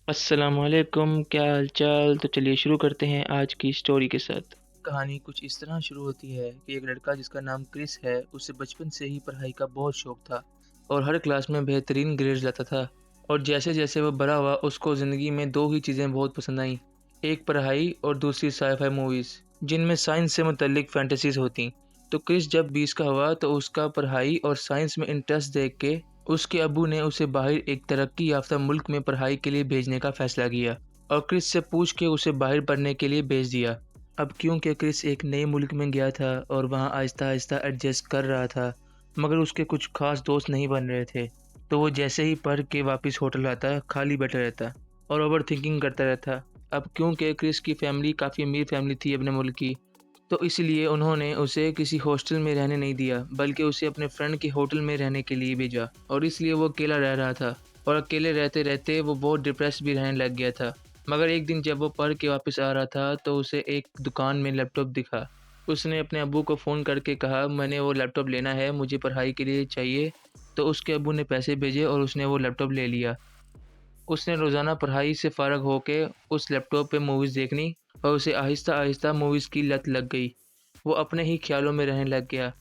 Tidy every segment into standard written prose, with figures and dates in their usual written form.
अस्सलामुअलैकुम, क्या हाल-चाल? तो चलिए शुरू करते हैं आज की स्टोरी के साथ। कहानी कुछ इस तरह शुरू होती है कि एक लड़का जिसका नाम क्रिस है, उसे बचपन से ही पढ़ाई का बहुत शौक था और हर क्लास में बेहतरीन ग्रेड्स लाता था। और जैसे-जैसे वो बड़ा हुआ, उसको ज़िंदगी में 2 ही चीज़ें बहुत पसंद आईं, एक पढ़ाई और दूसरी साइ-फाई मूवीज़, जिनमें साइंस से मुतल्लिक फैंटेसीज़ होतीं। तो क्रिस जब 20 का हुआ, तो उसका पढ़ाई और साइंस में इंटरेस्ट देख के उसके अब्बू ने उसे बाहर एक तरक्की याफ्ता मुल्क में पढ़ाई के लिए भेजने का फैसला किया और क्रिस से पूछ के उसे बाहर पढ़ने के लिए भेज दिया। अब क्योंकि क्रिस एक नए मुल्क में गया था और वहाँ आहिस्ता-आहिस्ता एडजस्ट कर रहा था, मगर उसके कुछ खास दोस्त नहीं बन रहे थे। तो वो जैसे ही पढ़ के वापस होटल आता, खाली बैठा रहता और ओवरथिंकिंग करता रहता। अब क्योंकि क्रिस की फैमिली काफ़ी अमीर फैमिली थी अपने मुल्क की, तो इसलिए उन्होंने उसे किसी हॉस्टल में रहने नहीं दिया, बल्कि उसे अपने फ्रेंड के होटल में रहने के लिए भेजा और इसलिए वो अकेला रह रहा था और अकेले रहते-रहते वो बहुत डिप्रेस भी रहने लग गया था। मगर एक दिन जब वो पढ़ के वापस आ रहा था, तो उसे एक दुकान में लैपटॉप दिखा। उसने अपने अब्बू को फ़ोन करके कहा, मैंने वो लैपटॉप लेना है, मुझे पढ़ाई के लिए चाहिए। तो उसके अब्बू ने पैसे भेजे और उसने वो लैपटॉप ले लिया। उसने रोज़ाना पढ़ाई से फ़ारग होके उस लैपटॉप पे मूवीज़ देखनी और उसे आहिस्ता-आहिस्ता मूवीज़ की लत लग गई। वो अपने ही ख़्यालों में रहने लग गया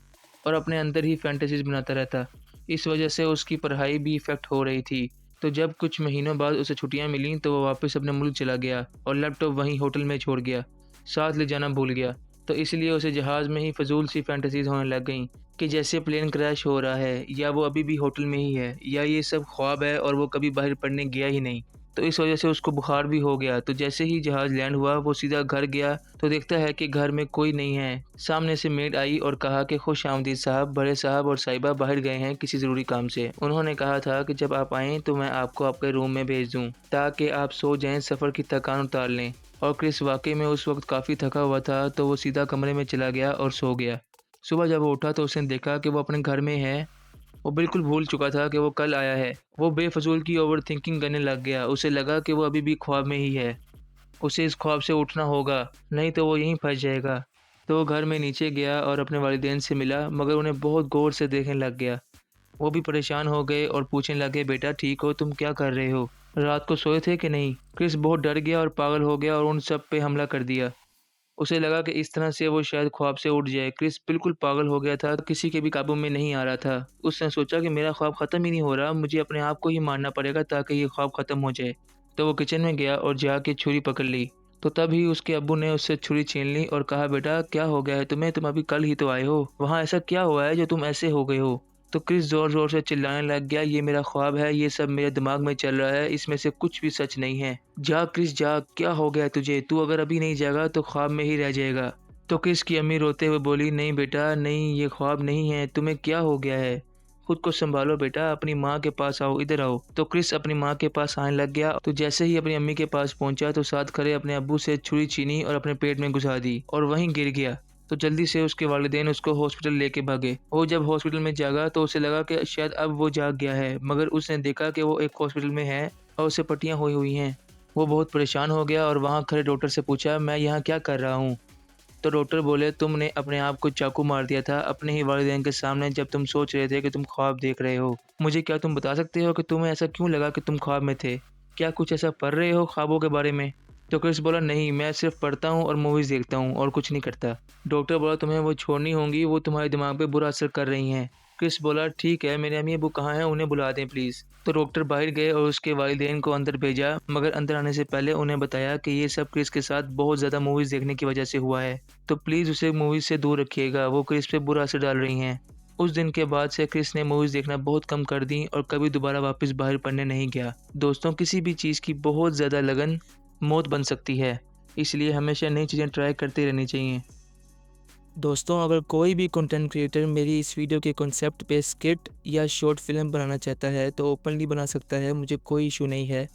और अपने अंदर ही फ़ैंटेसीज़ बनाता रहता। इस वजह से उसकी पढ़ाई भी इफ़ेक्ट हो रही थी। तो जब कुछ महीनों बाद उसे छुट्टियाँ मिलीं, तो वो वापस अपने मुल्क चला गया और लैपटॉप वहीं होटल में छोड़ गया। साथ ले जाना भूल गया। तो इसलिए उसे जहाज़ में ही फ़िज़ूल सी फ़ैंटेसीज़ होने लग गईं कि जैसे प्लेन क्रैश हो रहा है, या वो अभी भी होटल में ही है, या ये सब ख्वाब है और वो कभी बाहर पढ़ने गया ही नहीं। तो इस वजह से उसको बुखार भी हो गया। तो जैसे ही जहाज़ लैंड हुआ, वो सीधा घर गया, तो देखता है कि घर में कोई नहीं है। सामने से मेड आई और कहा कि खुश-आमदीद साहब, बड़े साहब और साहिबा बाहर गए हैं किसी ज़रूरी काम से। उन्होंने कहा था कि जब आप आएँ तो मैं आपको आपके रूम में भेज दूँ, ताकि आप सो जाएँ, सफ़र की थकान उतार लें। और क्रिस वाक़ई में उस वक़्त काफ़ी थका हुआ था, तो वो सीधा कमरे में चला गया और सो गया। सुबह जब वो उठा, तो उसने देखा कि वो अपने घर में है। वो बिल्कुल भूल चुका था कि वो कल आया है। वो बेफ़िज़ूल की ओवरथिंकिंग करने लग गया। उसे लगा कि वो अभी भी ख्वाब में ही है। उसे इस ख्वाब से उठना होगा, नहीं तो वो यहीं फँस जाएगा। तो वो घर में नीचे गया और अपने वालिदैन से मिला, मगर उन्हें बहुत गौर से देखने लग गया। वो भी परेशान हो गए और पूछने लगे, बेटा ठीक हो? तुम क्या कर रहे हो? रात को सोए थे कि नहीं? क्रिस बहुत डर गया और पागल हो गया और उन सब पे हमला कर दिया। उसे लगा कि इस तरह से वो शायद ख्वाब से उठ जाए। क्रिस बिल्कुल पागल हो गया था, किसी के भी काबू में नहीं आ रहा था। उसने सोचा कि मेरा ख्वाब ख़त्म ही नहीं हो रहा, मुझे अपने आप को ही मारना पड़ेगा ताकि ये ख्वाब ख़त्म हो जाए। तो वो किचन में गया और जाके छुरी पकड़ ली। तो तभी उसके अब्बू ने उससे छुरी छीन ली और कहा, बेटा क्या हो गया है तुम्हें? तुम अभी कल ही तो आए हो। वहाँ ऐसा क्या हुआ है जो तुम ऐसे हो गए हो? तो क्रिस ज़ोर-ज़ोर से चिल्लाने लग गया, ये मेरा ख्वाब है, ये सब मेरे दिमाग में चल रहा है, इसमें से कुछ भी सच नहीं है। जाग क्रिस जाग, क्या हो गया है तुझे? तू अगर अभी नहीं जागा तो ख्वाब में ही रह जाएगा। तो क्रिस की अम्मी रोते हुए बोली, नहीं बेटा नहीं, ये ख्वाब नहीं है, तुम्हें क्या हो गया है? खुद को सँभालो बेटा, अपनी माँ के पास आओ, इधर आओ। तो क्रिस अपनी माँ के पास आने लग गया। तो जैसे ही अपनी अम्मी के पास पहुँचा, तो साथ खड़े अपने अब्बू से छुरी छीनी और अपने पेट में घुसा दी और वहीं गिर गया। तो जल्दी से उसके वालिदैन उसको हॉस्पिटल लेके भागे। वो जब हॉस्पिटल में जागा, तो उसे लगा कि शायद अब वो जाग गया है, मगर उसने देखा कि वो एक हॉस्पिटल में है और उसे पट्टियाँ हुई हुई हैं। वो बहुत परेशान हो गया और वहाँ खड़े डॉक्टर से पूछा, मैं यहाँ क्या कर रहा हूँ? तो डॉक्टर बोले, तुमने अपने आप को चाकू मार दिया था अपने ही वालिदैन के सामने, जब तुम सोच रहे थे कि तुम ख्वाब देख रहे हो। मुझे क्या तुम बता सकते हो कि तुम्हें ऐसा क्यों लगा कि तुम ख्वाब में थे? क्या कुछ ऐसा पढ़ रहे हो ख्वाबों के बारे में? तो क्रिस बोला, नहीं, मैं सिर्फ पढ़ता हूँ और मूवीज़ देखता हूँ और कुछ नहीं करता। डॉक्टर बोला, तुम्हें वो छोड़नी होंगी, वो तुम्हारे दिमाग पे बुरा असर कर रही हैं। क्रिस बोला, ठीक है, मेरे अम्मी-अब्बू कहाँ हैं? उन्हें बुला दें प्लीज़। तो डॉक्टर बाहर गए और उसके वालिदैन को अंदर भेजा, मगर अंदर आने से पहले उन्हें बताया कि ये सब क्रिस के साथ बहुत ज़्यादा मूवीज़ देखने की वजह से हुआ है। तो प्लीज़ उसे मूवीज़ से दूर रखिएगा, वो क्रिस पे बुरा असर डाल रही हैं। उस दिन के बाद से क्रिस ने मूवीज़ देखना बहुत कम कर दी और कभी दोबारा वापस बाहर पढ़ने नहीं गया। दोस्तों, किसी भी चीज़ की बहुत ज़्यादा लगन मौत बन सकती है, इसलिए हमेशा नई चीज़ें ट्राई करते रहनी चाहिए। दोस्तों, अगर कोई भी कंटेंट क्रिएटर मेरी इस वीडियो के कॉन्सेप्ट पे स्किट या शॉर्ट फिल्म बनाना चाहता है, तो ओपनली बना सकता है, मुझे कोई इशू नहीं है।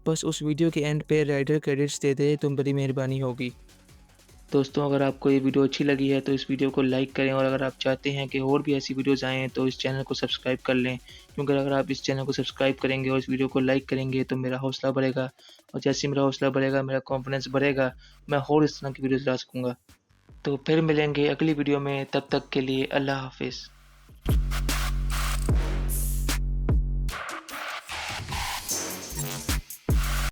बस उस वीडियो के एंड पे राइटर क्रेडिट्स दे दे तो बड़ी मेहरबानी होगी। दोस्तों, अगर आपको ये वीडियो अच्छी लगी है तो इस वीडियो को लाइक करें और अगर आप चाहते हैं कि और भी ऐसी वीडियोज़ आएँ तो इस चैनल को सब्सक्राइब कर लें, क्योंकि अगर आप इस चैनल को सब्सक्राइब करेंगे और इस वीडियो को लाइक करेंगे तो मेरा हौसला बढ़ेगा और जैसे ही मेरा हौसला बढ़ेगा, मेरा कॉन्फिडेंस बढ़ेगा, मैं और इस तरह की वीडियोज़ ला सकूँगा। तो फिर मिलेंगे अगली वीडियो में, तब तक के लिए अल्लाह हाफ़िज़।